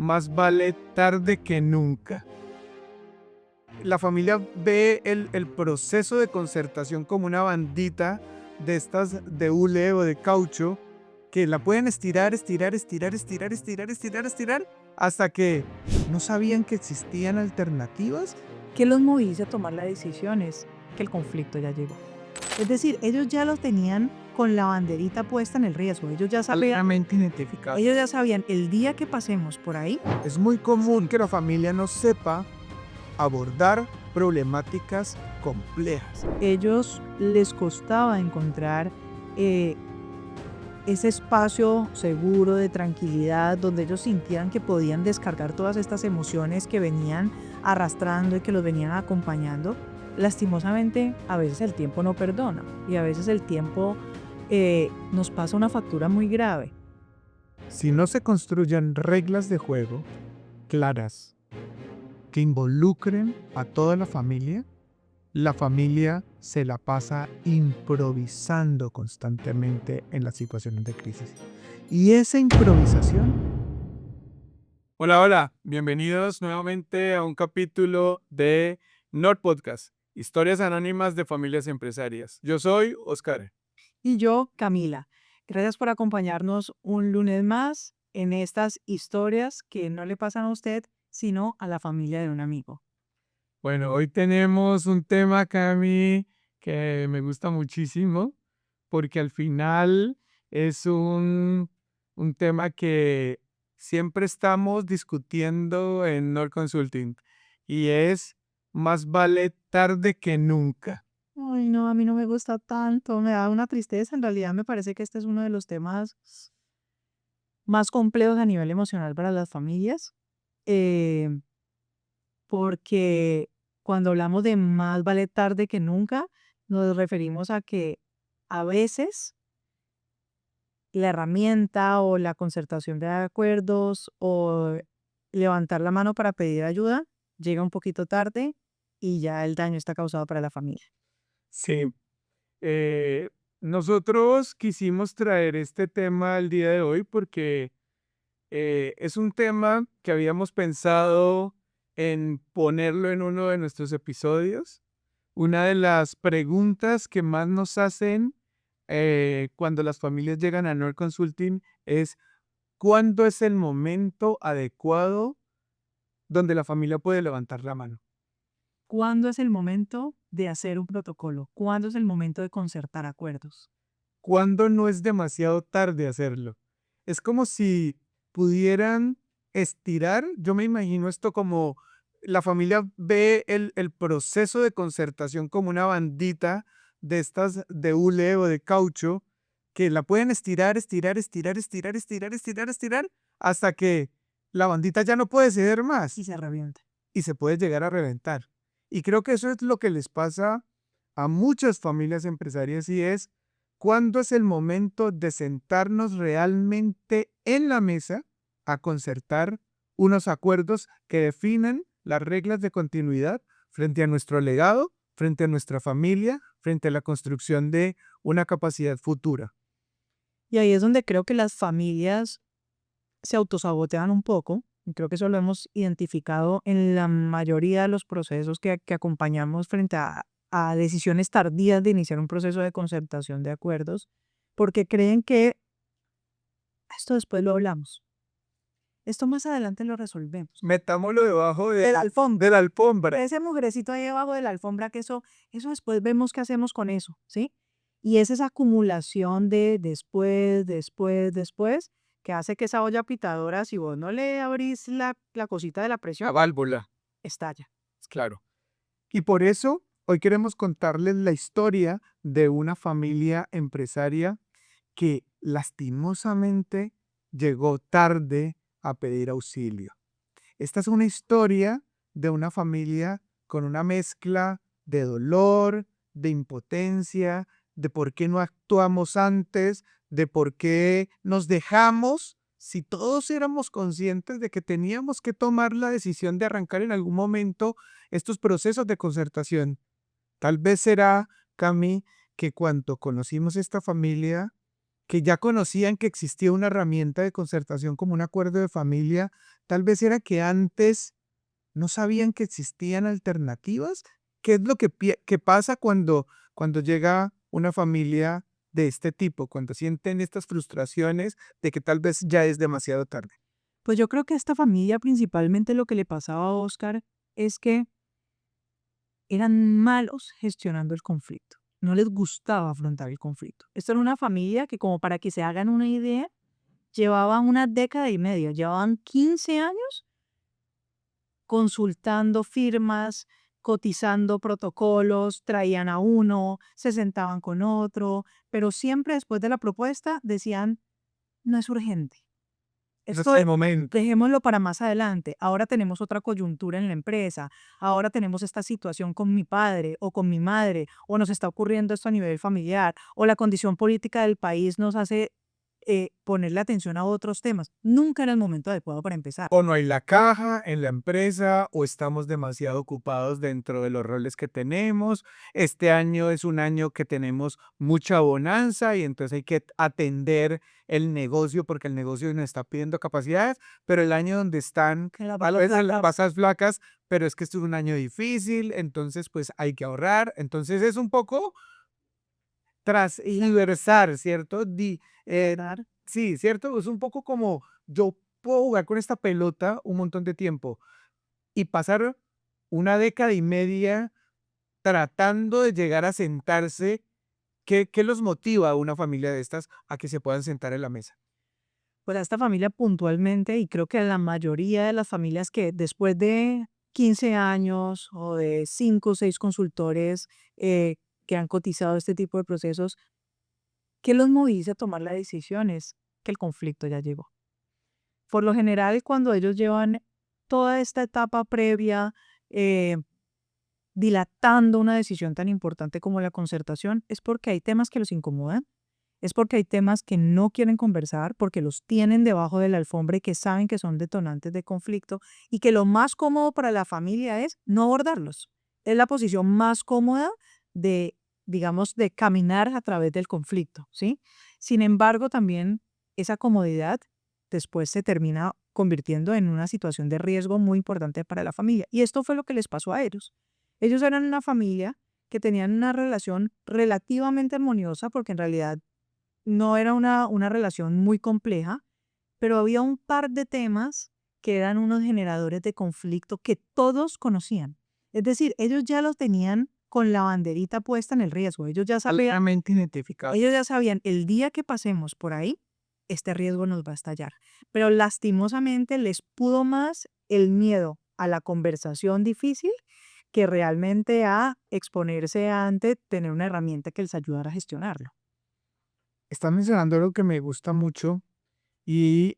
más vale tarde que nunca. La familia ve el proceso de concertación como una bandita de estas de hule o de caucho que la pueden estirar hasta que no sabían que existían alternativas. ¿Qué los moviliza a tomar las decisiones? Que el conflicto ya llegó. Es decir, ellos ya lo tenían con la banderita puesta en el riesgo. Ellos ya sabían el día que pasemos por ahí. Es muy común que la familia no sepa abordar problemáticas complejas. Ellos les costaba encontrar ese espacio seguro de tranquilidad donde ellos sintieran que podían descargar todas estas emociones que venían arrastrando y que los venían acompañando. Lastimosamente, a veces el tiempo no perdona y a veces el tiempo nos pasa una factura muy grave. Si no se construyen reglas de juego claras que involucren a toda la familia se la pasa improvisando constantemente en las situaciones de crisis. Y esa improvisación... Hola, bienvenidos nuevamente a un capítulo de Nord Podcast, Historias Anónimas de Familias Empresarias. Yo soy Oscar. Y yo, Camila. Gracias por acompañarnos un lunes más en estas historias que no le pasan a usted, sino a la familia de un amigo. Bueno, hoy tenemos un tema, Cami, que me gusta muchísimo, porque al final es un tema que siempre estamos discutiendo en Nord Consulting, y es más vale tarde que nunca. Ay, no, a mí no me gusta tanto, me da una tristeza. En realidad me parece que este es uno de los temas más complejos a nivel emocional para las familias, eh, porque cuando hablamos de más vale tarde que nunca, nos referimos a que a veces la herramienta o la concertación de acuerdos o levantar la mano para pedir ayuda llega un poquito tarde y ya el daño está causado para la familia. Sí, nosotros quisimos traer este tema al día de hoy porque es un tema que habíamos pensado en ponerlo en uno de nuestros episodios. Una de las preguntas que más nos hacen cuando las familias llegan a Nord Consulting es ¿cuándo es el momento adecuado donde la familia puede levantar la mano? ¿Cuándo es el momento de hacer un protocolo? ¿Cuándo es el momento de concertar acuerdos? ¿Cuándo no es demasiado tarde hacerlo? Es como si pudieran estirar, yo me imagino esto como la familia ve el proceso de concertación como una bandita de estas de hule o de caucho que la pueden estirar hasta que la bandita ya no puede ceder más Y se revienta. y se puede llegar a reventar. Y creo que eso es lo que les pasa a muchas familias empresarias y es cuándo es el momento de sentarnos realmente en la mesa a concertar unos acuerdos que definan las reglas de continuidad frente a nuestro legado, frente a nuestra familia, frente a la construcción de una capacidad futura. Y ahí es donde creo que las familias se autosabotean un poco. Y creo que eso lo hemos identificado en la mayoría de los procesos que acompañamos frente a decisiones tardías de iniciar un proceso de concertación de acuerdos, porque creen que esto después lo hablamos. Esto más adelante lo resolvemos. Metámoslo debajo De la alfombra. de la alfombra. Ese mugrecito ahí debajo de la alfombra, que eso después vemos qué hacemos con eso, ¿sí? Y es esa acumulación de después, que hace que esa olla pitadora, si vos no le abrís la cosita de la La presión, válvula, estalla. claro. Y por eso hoy queremos contarles la historia de una familia empresaria que lastimosamente llegó tarde a pedir auxilio. Esta es una historia de una familia con una mezcla de dolor, de impotencia, de por qué no actuamos antes, de por qué nos dejamos, si todos éramos conscientes de que teníamos que tomar la decisión de arrancar en algún momento estos procesos de concertación. Tal vez será, Cami, que cuando conocimos esta familia, que ya conocían que existía una herramienta de concertación como un acuerdo de familia, tal vez era que antes no sabían que existían alternativas. ¿Qué es lo que pasa cuando llega una familia de este tipo, cuando sienten estas frustraciones de que tal vez ya es demasiado tarde? Pues yo creo que a esta familia principalmente lo que le pasaba a Oscar es que eran malos gestionando el conflicto. No les gustaba afrontar el conflicto. Esta era una familia que, como para que se hagan una idea, llevaba una década y media, llevaban 15 años consultando firmas, cotizando protocolos, traían a uno, se sentaban con otro, pero siempre después de la propuesta decían, no es urgente. No es Esto el momento. dejémoslo para más adelante. Ahora tenemos otra coyuntura en la empresa. Ahora tenemos esta situación con mi padre o con mi madre, o nos está ocurriendo esto a nivel familiar, o la condición política del país nos hace ponerle atención a otros temas. Nunca era el momento adecuado para empezar. O no hay la caja en la empresa, o estamos demasiado ocupados dentro de los roles que tenemos. Este año es un año que tenemos mucha bonanza y entonces hay que atender el negocio porque el negocio nos está pidiendo capacidades, pero el año donde están Que la tal papa vez las flaca. pasas flacas, pero es que esto es un año difícil, entonces pues hay que ahorrar. Entonces es un poco transversal, ¿cierto? Dar. Sí, ¿cierto? Es un poco como yo puedo jugar con esta pelota un montón de tiempo y pasar una década y media tratando de llegar a sentarse. ¿Qué los motiva a una familia de estas a que se puedan sentar en la mesa? Pues a esta familia puntualmente, y creo que a la mayoría de las familias que después de 15 años o de 5 o 6 consultores que han cotizado este tipo de procesos, ¿qué los moviliza a tomar la decisión? Es que el conflicto ya llegó. Por lo general, cuando ellos llevan toda esta etapa previa, eh, dilatando una decisión tan importante como la concertación, es porque hay temas que los incomodan, es porque hay temas que no quieren conversar, porque los tienen debajo de la alfombra y que saben que son detonantes de conflicto y que lo más cómodo para la familia es no abordarlos. Es la posición más cómoda de, digamos, de caminar a través del conflicto, ¿sí? Sin embargo, también esa comodidad después se termina convirtiendo en una situación de riesgo muy importante para la familia. Y esto fue lo que les pasó a ellos. Ellos eran una familia que tenían una relación relativamente armoniosa porque en realidad no era una relación muy compleja, pero había un par de temas que eran unos generadores de conflicto que todos conocían. Es decir, ellos ya los tenían con la banderita puesta en el riesgo. Altamente identificado. Ellos ya sabían, el día que pasemos por ahí, este riesgo nos va a estallar. Pero lastimosamente les pudo más el miedo a la conversación difícil que realmente a exponerse ante tener una herramienta que les ayudara a gestionarlo. Estás mencionando algo que me gusta mucho y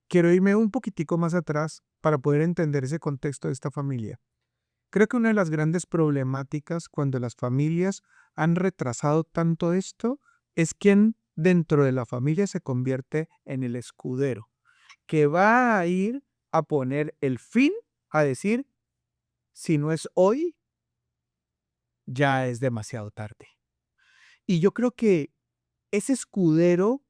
quiero irme un poquitico más atrás para poder entender ese contexto de esta familia. Creo que una de las grandes problemáticas cuando las familias han retrasado tanto esto es quien dentro de la familia se convierte en el escudero, que va a ir a poner el fin, a decir, si no es hoy, ya es demasiado tarde. Y yo creo que ese escudero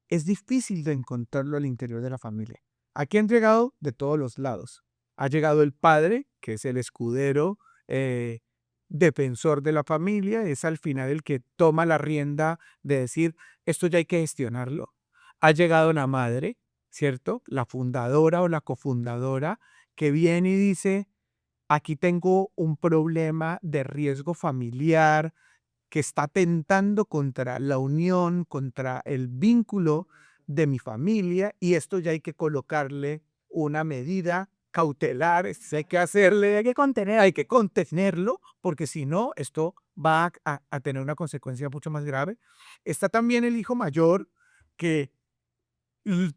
es difícil de encontrarlo al interior de la familia. Aquí han llegado de todos los lados. Ha llegado el padre, que es el escudero, eh, defensor de la familia, es al final el que toma la rienda de decir, esto ya hay que gestionarlo. Ha llegado la madre, ¿cierto? La fundadora o la cofundadora, que viene y dice, aquí tengo un problema de riesgo familiar, que está atentando contra la unión, contra el vínculo de mi familia y esto ya hay que colocarle una medida cautelar, hay que hacerle, hay que contenerlo, porque si no, esto va a tener una consecuencia mucho más grave. Está también el hijo mayor que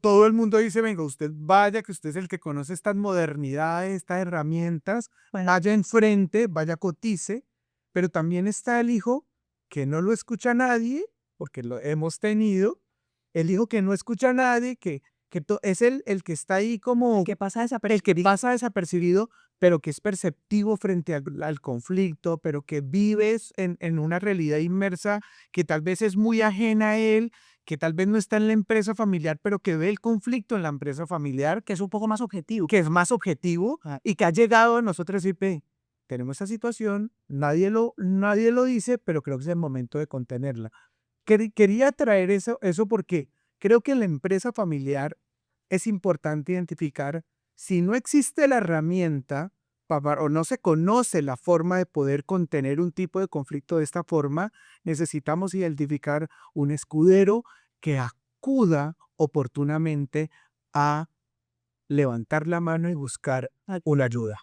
todo el mundo dice, venga, usted vaya, que usted es el que conoce estas modernidades, estas herramientas, Bueno, vaya enfrente, vaya cotice, pero también está el hijo que no lo escucha nadie, porque lo hemos tenido, el hijo que no escucha a nadie, es el que está ahí como ¿qué pasa el que desapercibido? pasa desapercibido, pero que es perceptivo frente al conflicto, pero que vives en una realidad inmersa que tal vez es muy ajena a él, que tal vez no está en la empresa familiar, pero que ve el conflicto en la empresa familiar, Que es un poco más objetivo. que es más objetivo Ah, y que ha llegado a nosotros y ve, tenemos esta situación, nadie lo dice, pero creo que es el momento de contenerla. Quería traer eso porque creo que en la empresa familiar es importante identificar si no existe la herramienta o no se conoce la forma de poder contener un tipo de conflicto de esta forma, necesitamos identificar un escudero que acuda oportunamente a levantar la mano y buscar ah, una ayuda.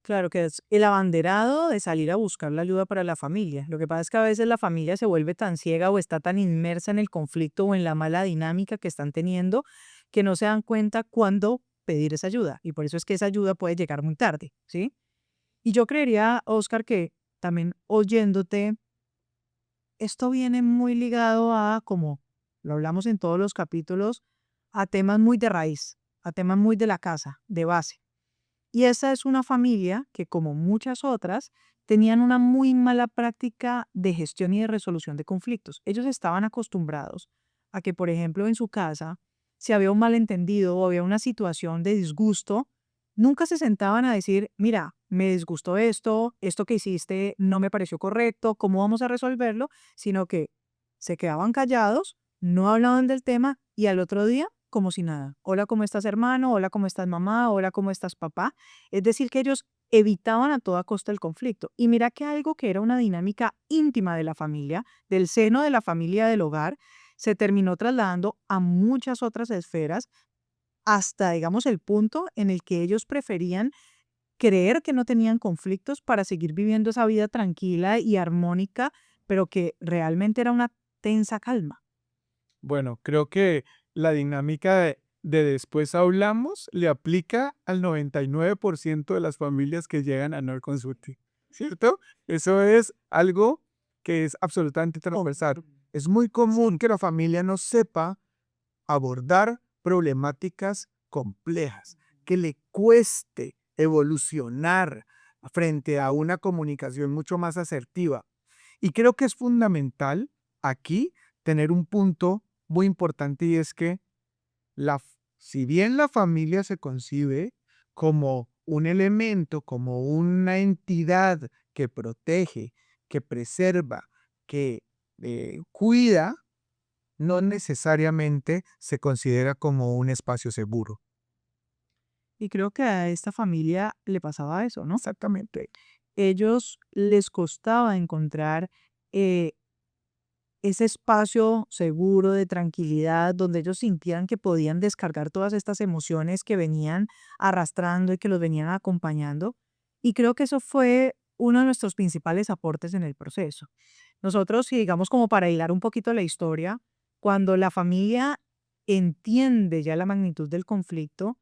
claro, que es el abanderado de salir a buscar la ayuda para la familia. Lo que pasa es que a veces la familia se vuelve tan ciega o está tan inmersa en el conflicto o en la mala dinámica que están teniendo que no se dan cuenta cuándo pedir esa ayuda. Y por eso es que esa ayuda puede llegar muy tarde, ¿sí? Y yo creería, Oscar, que también oyéndote, esto viene muy ligado a, como lo hablamos en todos los capítulos, a temas muy de raíz, a temas muy de la casa, de base. Y esa es una familia que, como muchas otras, tenían una muy mala práctica de gestión y de resolución de conflictos. Ellos estaban acostumbrados a que, por ejemplo, en su casa, si había un malentendido o había una situación de disgusto, nunca se sentaban a decir, mira, me disgustó esto que hiciste no me pareció correcto, ¿cómo vamos a resolverlo? Sino que se quedaban callados, no hablaban del tema y al otro día como si nada. Hola, ¿cómo estás, hermano? Hola, ¿cómo estás, mamá? Hola, ¿cómo estás, papá? Es decir, que ellos evitaban a toda costa el conflicto. Y mira que algo que era una dinámica íntima de la familia, del seno de la familia del hogar, se terminó trasladando a muchas otras esferas hasta, digamos, el punto en el que ellos preferían creer que no tenían conflictos para seguir viviendo esa vida tranquila y armónica, pero que realmente era una tensa calma. Bueno, creo que la dinámica de después hablamos le aplica al 99% de las familias que llegan a Nord Consulting, ¿cierto? Eso es algo que es absolutamente transversal. Es muy común que la familia no sepa abordar problemáticas complejas, que le cueste evolucionar frente a una comunicación mucho más asertiva. Y creo que es fundamental aquí tener un punto muy importante y es que si bien la familia se concibe como un elemento, como una entidad que protege, que preserva, que cuida, no necesariamente se considera como un espacio seguro. Y creo que a esta familia le pasaba eso, ¿no? Exactamente. Ellos les costaba encontrar eh, ese espacio seguro de tranquilidad donde ellos sintieran que podían descargar todas estas emociones que venían arrastrando y que los venían acompañando. Y creo que eso fue uno de nuestros principales aportes en el proceso. Nosotros, y digamos como para hilar un poquito la historia, cuando la familia entiende ya la magnitud del conflicto,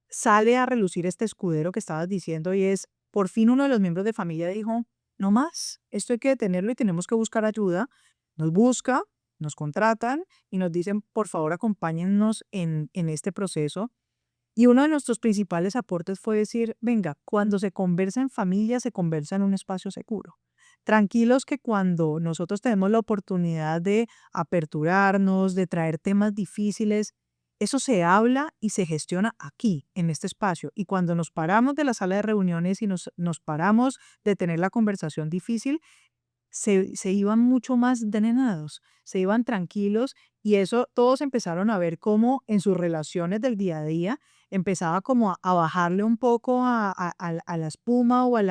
sale a relucir este escudero que estabas diciendo y es, por fin uno de los miembros de familia dijo, no más, esto hay que detenerlo y tenemos que buscar ayuda. Nos busca, nos contratan y nos dicen, por favor, acompáñennos en este proceso. Y uno de nuestros principales aportes fue decir, venga, cuando se conversa en familia, se conversa en un espacio seguro. Tranquilos que cuando nosotros tenemos la oportunidad de aperturarnos, de traer temas difíciles, eso se habla y se gestiona aquí, en este espacio. Y cuando nos paramos de la sala de reuniones y nos paramos de tener la conversación difícil, se iban mucho más drenados, se iban tranquilos y eso todos empezaron a ver cómo en sus relaciones del día a día empezaba como a bajarle un poco a la espuma o a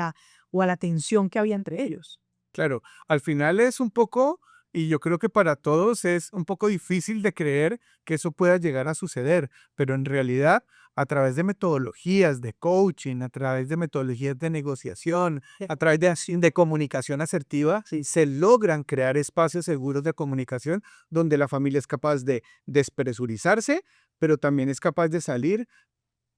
la tensión que había entre ellos. Claro, al final es un poco, y yo creo que para todos es un poco difícil de creer que eso pueda llegar a suceder, pero en realidad a través de metodologías de coaching, a través de metodologías de negociación, a través de comunicación asertiva, Sí. se logran crear espacios seguros de comunicación donde la familia es capaz de despresurizarse, pero también es capaz de salir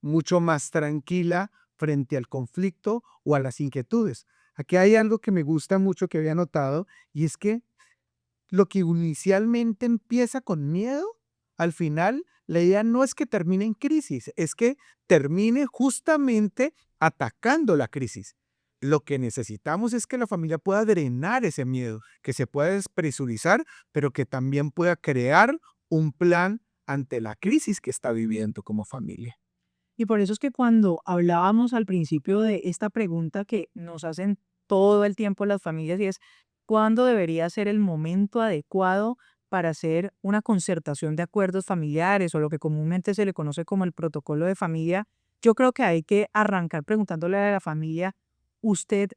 mucho más tranquila frente al conflicto o a las inquietudes. Aquí hay algo que me gusta mucho que había notado y es que lo que inicialmente empieza con miedo, al final la idea no es que termine en crisis, es que termine justamente atacando la crisis. Lo que necesitamos es que la familia pueda drenar ese miedo, que se pueda despresurizar, pero que también pueda crear un plan ante la crisis que está viviendo como familia. Y por eso es que cuando hablábamos al principio de esta pregunta que nos hacen todo el tiempo las familias y es, ¿cuándo debería ser el momento adecuado para hacer una concertación de acuerdos familiares o lo que comúnmente se le conoce como el protocolo de familia? Yo creo que hay que arrancar preguntándole a la familia, ¿usted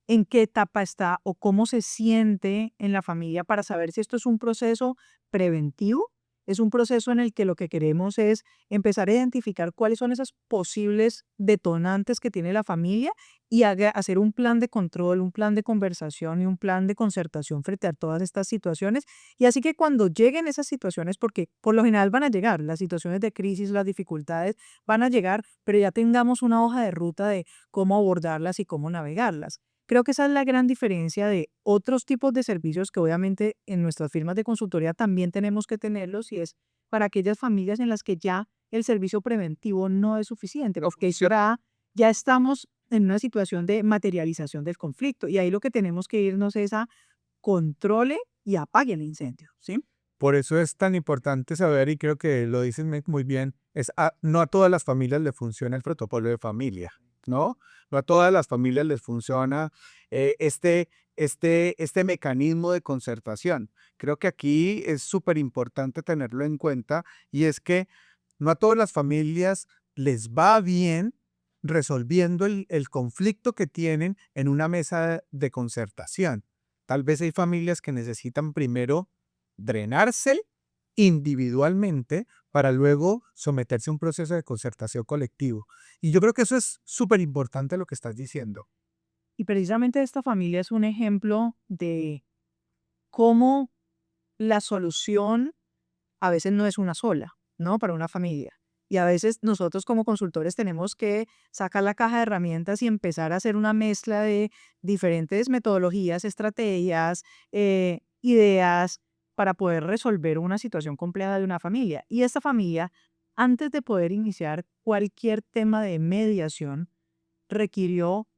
en qué etapa está o cómo se siente en la familia para saber si esto es un proceso preventivo? Es un proceso en el que lo que queremos es empezar a identificar cuáles son esas posibles detonantes que tiene la familia y hacer un plan de control, un plan de conversación y un plan de concertación frente a todas estas situaciones. Y así que cuando lleguen esas situaciones, porque por lo general van a llegar, las situaciones de crisis, las dificultades van a llegar, pero ya tengamos una hoja de ruta de cómo abordarlas y cómo navegarlas. Creo que esa es la gran diferencia de otros tipos de servicios que obviamente en nuestras firmas de consultoría también tenemos que tenerlos y es para aquellas familias en las que ya el servicio preventivo no es suficiente, No porque funciona. ya estamos en una situación de materialización del conflicto y ahí lo que tenemos que irnos es a controle y apague el incendio, ¿sí? Por eso es tan importante saber, y creo que lo dices muy bien, no a todas las familias le funciona el protocolo de familia, ¿no? No a todas las familias les funciona este mecanismo de concertación. Creo que aquí es súper importante tenerlo en cuenta y es que no a todas las familias les va bien resolviendo el conflicto que tienen en una mesa de concertación. Tal vez hay familias que necesitan primero drenarse individualmente para luego someterse a un proceso de concertación colectivo. Y yo creo que eso es súper importante lo que estás diciendo. Y precisamente esta familia es un ejemplo de cómo la solución a veces no es una sola, ¿no? Para una familia. Y a veces nosotros como consultores tenemos que sacar la caja de herramientas y empezar a hacer una mezcla de diferentes metodologías, estrategias, ideas para poder resolver una situación compleja de una familia. Y esta familia, antes de poder iniciar cualquier tema de mediación, requirió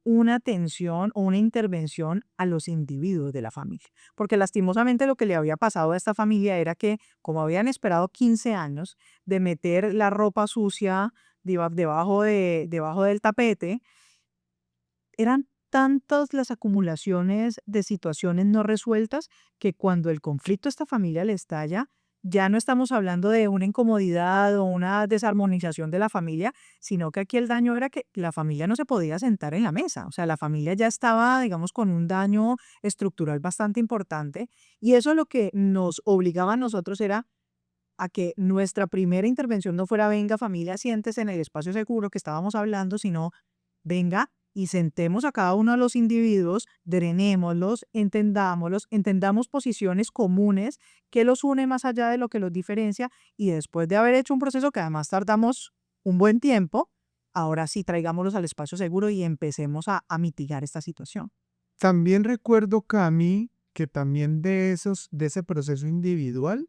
una atención o una intervención a los individuos de la familia. Porque lastimosamente lo que le había pasado a esta familia era que, como habían esperado 15 años de meter la ropa sucia debajo del tapete, eran tantas las acumulaciones de situaciones no resueltas que cuando el conflicto a esta familia le estalla, ya no estamos hablando de una incomodidad o una desarmonización de la familia, sino que aquí el daño era que la familia no se podía sentar en la mesa. O sea, la familia ya estaba, digamos, con un daño estructural bastante importante y eso lo que nos obligaba a nosotros era a que nuestra primera intervención no fuera venga familia, siéntese en el espacio seguro que estábamos hablando, sino venga y sentemos a cada uno de los individuos, drenémoslos, entendámoslos, entendamos posiciones comunes que los une más allá de lo que los diferencia y después de haber hecho un proceso que además tardamos un buen tiempo, ahora sí traigámoslos al espacio seguro y empecemos a mitigar esta situación. También recuerdo, Cami, que también de ese proceso individual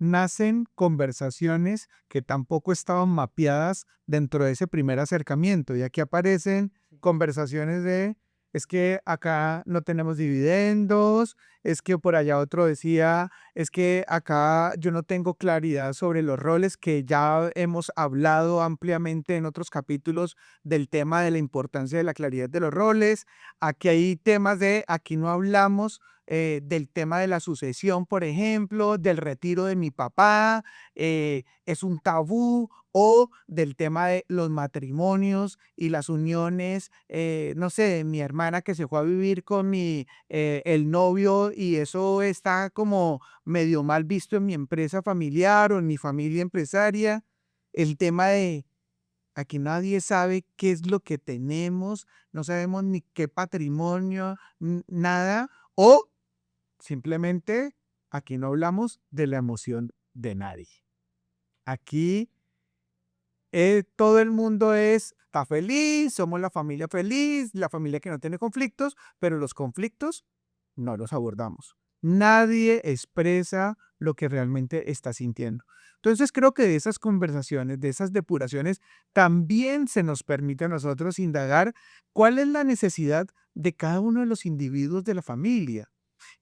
nacen conversaciones que tampoco estaban mapeadas dentro de ese primer acercamiento. Y aquí aparecen conversaciones de, es que acá no tenemos dividendos, es que por allá otro decía, es que acá yo no tengo claridad sobre los roles que ya hemos hablado ampliamente en otros capítulos del tema de la importancia de la claridad de los roles. Aquí hay temas de, aquí no hablamos del tema de la sucesión, por ejemplo, del retiro de mi papá, es un tabú, o del tema de los matrimonios y las uniones, no sé, de mi hermana que se fue a vivir con el novio y eso está como medio mal visto en mi empresa familiar o en mi familia empresaria. El tema de aquí nadie sabe qué es lo que tenemos, no sabemos ni qué patrimonio, nada, o simplemente aquí no hablamos de la emoción de nadie. Aquí todo el mundo está feliz, somos la familia feliz, la familia que no tiene conflictos, pero los conflictos no los abordamos. Nadie expresa lo que realmente está sintiendo. Entonces creo que de esas conversaciones, de esas depuraciones, también se nos permite a nosotros indagar cuál es la necesidad de cada uno de los individuos de la familia.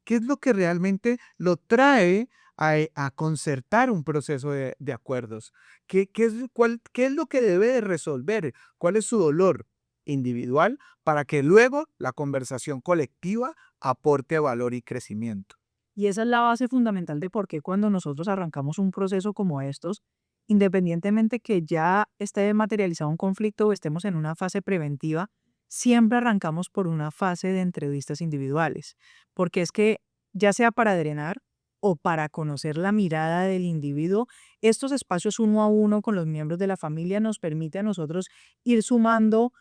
¿Qué es lo que realmente lo trae a concertar un proceso de acuerdos? ¿Qué es lo que debe de resolver? ¿Cuál es su dolor individual para que luego la conversación colectiva aporte valor y crecimiento? Y esa es la base fundamental de por qué cuando nosotros arrancamos un proceso como estos, independientemente que ya esté materializado un conflicto o estemos en una fase preventiva, siempre arrancamos por una fase de entrevistas individuales, porque es que ya sea para drenar o para conocer la mirada del individuo, estos espacios uno a uno con los miembros de la familia nos permite a nosotros ir sumando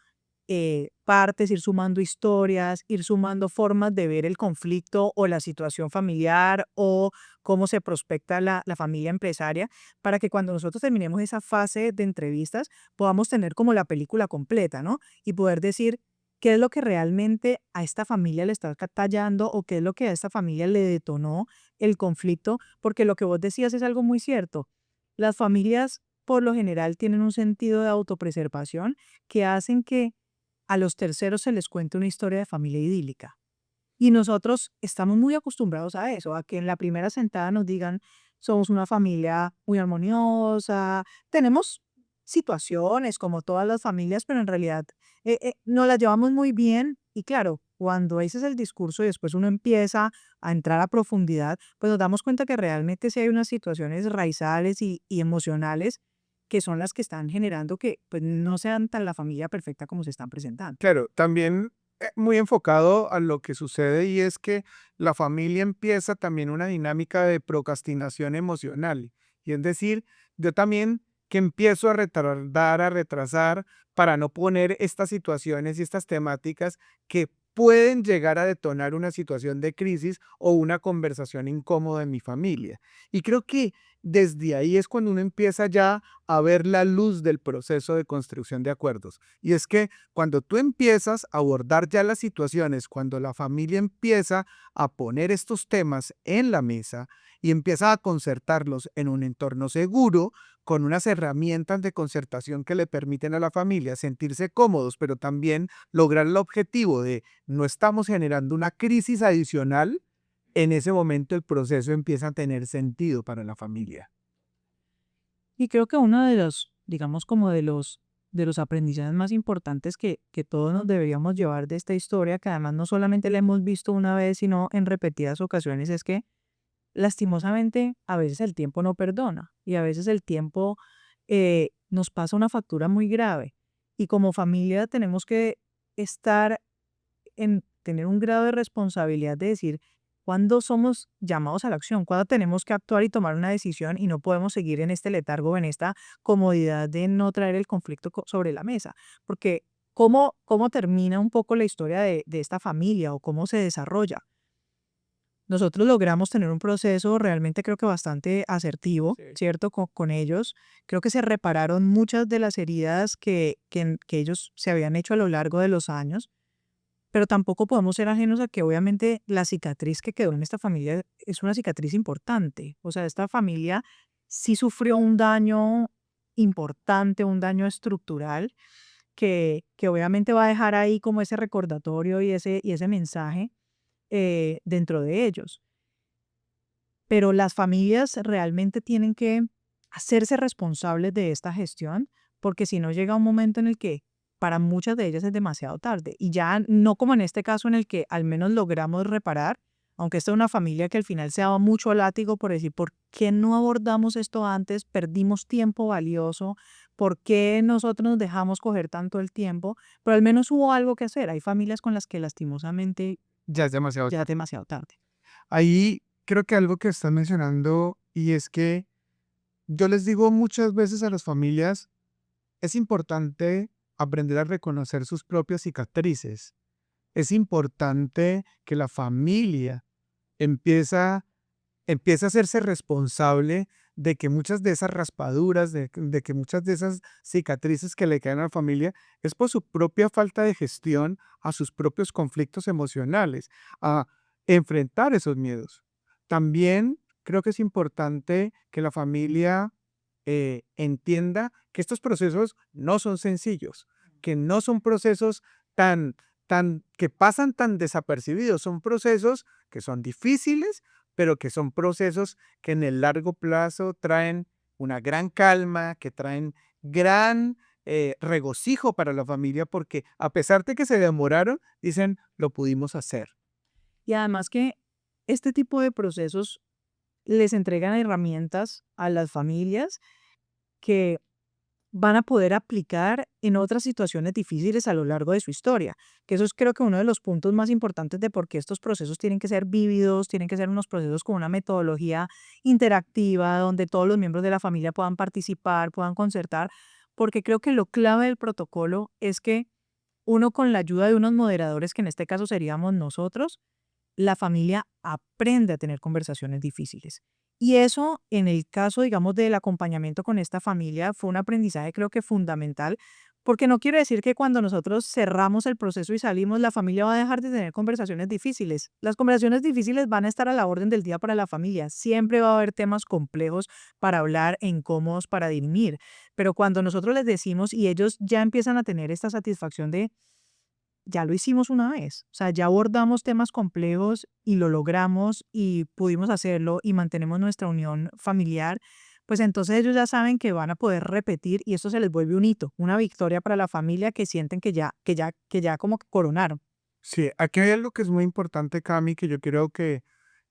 partes, ir sumando historias, ir sumando formas de ver el conflicto o la situación familiar o cómo se prospecta la familia empresaria, para que cuando nosotros terminemos esa fase de entrevistas podamos tener como la película completa, ¿no? Y poder decir qué es lo que realmente a esta familia le está tallando o qué es lo que a esta familia le detonó el conflicto, porque lo que vos decías es algo muy cierto. Las familias por lo general tienen un sentido de autopreservación que hacen que a los terceros se les cuenta una historia de familia idílica. Y nosotros estamos muy acostumbrados a eso, a que en la primera sentada nos digan, somos una familia muy armoniosa, tenemos situaciones como todas las familias, pero en realidad nos las llevamos muy bien. Y claro, cuando ese es el discurso y después uno empieza a entrar a profundidad, pues nos damos cuenta que realmente sí hay unas situaciones raizales y emocionales que son las que están generando que pues, no sean tan la familia perfecta como se están presentando. Claro, también muy enfocado a lo que sucede y es que la familia empieza también una dinámica de procrastinación emocional. Y es decir, yo también que empiezo a retardar, a retrasar para no poner estas situaciones y estas temáticas que pueden llegar a detonar una situación de crisis o una conversación incómoda en mi familia. Y creo que desde ahí es cuando uno empieza ya a ver la luz del proceso de construcción de acuerdos. Y es que cuando tú empiezas a abordar ya las situaciones, cuando la familia empieza a poner estos temas en la mesa y empieza a concertarlos en un entorno seguro, con unas herramientas de concertación que le permiten a la familia sentirse cómodos, pero también lograr el objetivo de no estamos generando una crisis adicional, en ese momento el proceso empieza a tener sentido para la familia. Y creo que uno de los, digamos, como de los aprendizajes más importantes que todos nos deberíamos llevar de esta historia, que además no solamente la hemos visto una vez, sino en repetidas ocasiones, es que lastimosamente a veces el tiempo no perdona y a veces el tiempo nos pasa una factura muy grave. Y como familia tenemos que estar en tener un grado de responsabilidad de decir cuándo somos llamados a la acción, cuándo tenemos que actuar y tomar una decisión y no podemos seguir en este letargo, en esta comodidad de no traer el conflicto sobre la mesa. Porque ¿cómo termina un poco la historia de esta familia o cómo se desarrolla? Nosotros logramos tener un proceso realmente creo que bastante asertivo, Sí. ¿cierto? Con ellos. Creo que se repararon muchas de las heridas que ellos se habían hecho a lo largo de los años, pero tampoco podemos ser ajenos a que obviamente la cicatriz que quedó en esta familia es una cicatriz importante. O sea, esta familia sí sufrió un daño importante, un daño estructural que obviamente va a dejar ahí como ese recordatorio y ese mensaje dentro de ellos. Pero las familias realmente tienen que hacerse responsables de esta gestión, porque si no llega un momento en el que para muchas de ellas es demasiado tarde. Y ya no como en este caso en el que al menos logramos reparar, aunque esta es una familia que al final se daba mucho látigo por decir, ¿por qué no abordamos esto antes? Perdimos tiempo valioso. ¿Por qué nosotros nos dejamos coger tanto el tiempo? Pero al menos hubo algo que hacer. Hay familias con las que lastimosamente Ya es demasiado ya es tarde. demasiado tarde. Ahí creo que algo que estás mencionando y es que yo les digo muchas veces a las familias, es importante aprender a reconocer sus propias cicatrices. Es importante que la familia empieza, empiece a hacerse responsable de que muchas de esas raspaduras, de que muchas de esas cicatrices que le quedan a la familia es por su propia falta de gestión a sus propios conflictos emocionales, a enfrentar esos miedos. También creo que es importante que la familia entienda que estos procesos no son sencillos, que no son procesos tan, que pasan tan desapercibidos, son procesos que son difíciles, pero que son procesos que en el largo plazo traen una gran calma, que traen gran regocijo para la familia, porque a pesar de que se demoraron, dicen, lo pudimos hacer. Y además que este tipo de procesos les entregan herramientas a las familias que van a poder aplicar en otras situaciones difíciles a lo largo de su historia, que eso es creo que uno de los puntos más importantes de por qué estos procesos tienen que ser vívidos, tienen que ser unos procesos con una metodología interactiva, donde todos los miembros de la familia puedan participar, puedan concertar, porque creo que lo clave del protocolo es que uno con la ayuda de unos moderadores, que en este caso seríamos nosotros, la familia aprende a tener conversaciones difíciles. Y eso, en el caso, digamos, del acompañamiento con esta familia, fue un aprendizaje creo que fundamental, porque no quiere decir que cuando nosotros cerramos el proceso y salimos, la familia va a dejar de tener conversaciones difíciles. Las conversaciones difíciles van a estar a la orden del día para la familia. Siempre va a haber temas complejos para hablar, e incómodos para dirimir. Pero cuando nosotros les decimos y ellos ya empiezan a tener esta satisfacción de ya lo hicimos una vez, o sea, ya abordamos temas complejos y lo logramos y pudimos hacerlo y mantenemos nuestra unión familiar, pues entonces ellos ya saben que van a poder repetir y eso se les vuelve un hito, una victoria para la familia que sienten que ya como que coronaron. Sí, aquí hay algo que es muy importante, Cami, que yo creo que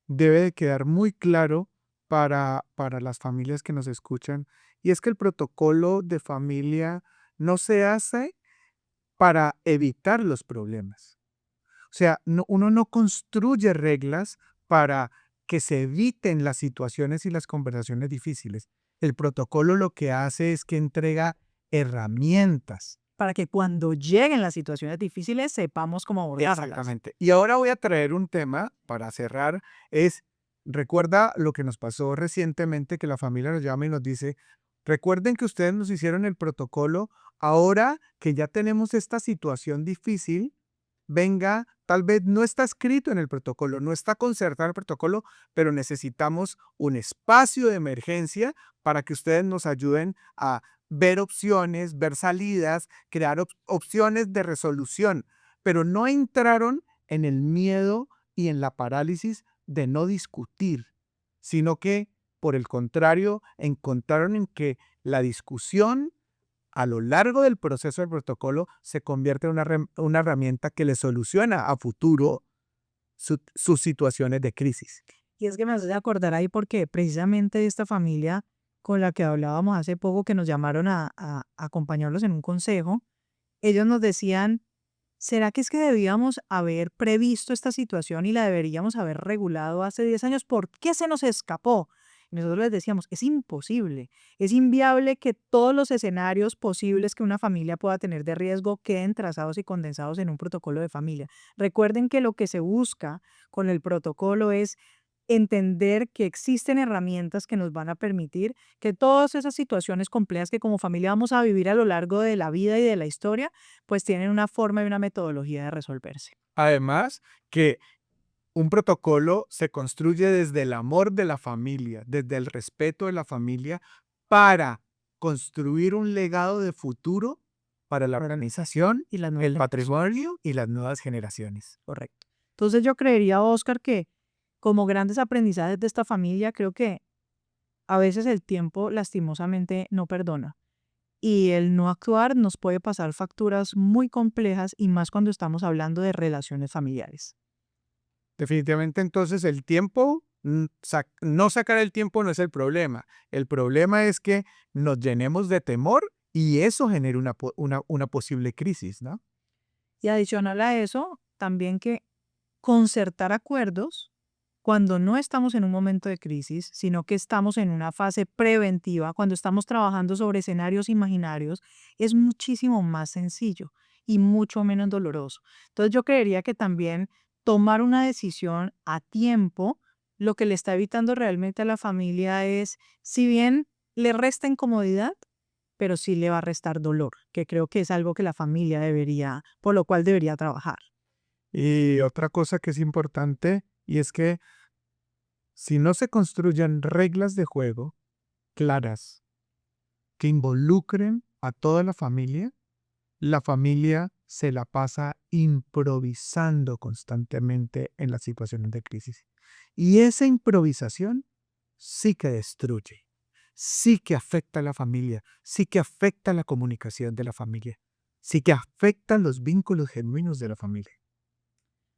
debe de quedar muy claro para las familias que nos escuchan, y es que el protocolo de familia no se hace para evitar los problemas. O sea, uno no construye reglas para que se eviten las situaciones y las conversaciones difíciles. El protocolo lo que hace es que entrega herramientas. Para que cuando lleguen las situaciones difíciles sepamos cómo abordarlas. Exactamente. Y ahora voy a traer un tema para cerrar, recuerda lo que nos pasó recientemente, que la familia nos llama y nos dice, recuerden que ustedes nos hicieron el protocolo, ahora que ya tenemos esta situación difícil, venga, tal vez no está escrito en el protocolo, no está concertado en el protocolo, pero necesitamos un espacio de emergencia para que ustedes nos ayuden a ver opciones, ver salidas, crear opciones de resolución, pero no entraron en el miedo y en la parálisis de no discutir, sino que, por el contrario, encontraron en que la discusión a lo largo del proceso del protocolo se convierte en una herramienta que le soluciona a futuro sus situaciones de crisis. Y es que me hace acordar ahí porque precisamente esta familia con la que hablábamos hace poco, que nos llamaron a acompañarlos en un consejo, ellos nos decían, ¿será que es que debíamos haber previsto esta situación y la deberíamos haber regulado hace 10 años? ¿Por qué se nos escapó? Y nosotros les decíamos, es imposible, es inviable que todos los escenarios posibles que una familia pueda tener de riesgo queden trazados y condensados en un protocolo de familia. Recuerden que lo que se busca con el protocolo es entender que existen herramientas que nos van a permitir que todas esas situaciones complejas que como familia vamos a vivir a lo largo de la vida y de la historia, pues tienen una forma y una metodología de resolverse. Además, que un protocolo se construye desde el amor de la familia, desde el respeto de la familia, para construir un legado de futuro para la organización, Y las nuevas el generaciones. patrimonio y las nuevas generaciones. Correcto. Entonces yo creería, Oscar, que como grandes aprendizajes de esta familia, creo que a veces el tiempo lastimosamente no perdona. Y el no actuar nos puede pasar facturas muy complejas y más cuando estamos hablando de relaciones familiares. Definitivamente, entonces, el tiempo, no sacar el tiempo no es el problema. El problema es que nos llenemos de temor y eso genera una posible crisis, ¿no? Y adicional a eso, también que concertar acuerdos cuando no estamos en un momento de crisis, sino que estamos en una fase preventiva, cuando estamos trabajando sobre escenarios imaginarios, es muchísimo más sencillo y mucho menos doloroso. Entonces yo creería que también tomar una decisión a tiempo, lo que le está evitando realmente a la familia es, si bien le resta incomodidad, pero sí le va a restar dolor, que creo que es algo que la familia debería, por lo cual debería trabajar. Y otra cosa que es importante, y es que Si no se construyen reglas de juego claras que involucren a toda la familia se la pasa improvisando constantemente en las situaciones de crisis. Y esa improvisación sí que destruye, sí que afecta a la familia, sí que afecta la comunicación de la familia, sí que afectan los vínculos genuinos de la familia.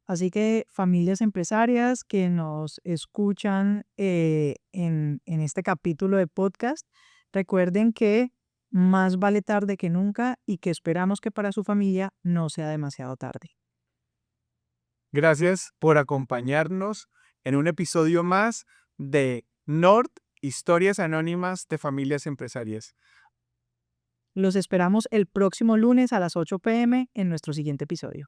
Así que familias empresarias que nos escuchan en este capítulo de podcast, recuerden que más vale tarde que nunca y que esperamos que para su familia no sea demasiado tarde. Gracias por acompañarnos en un episodio más de Nord, Historias Anónimas de Familias Empresarias. Los esperamos el próximo lunes a las 8 p.m. en nuestro siguiente episodio.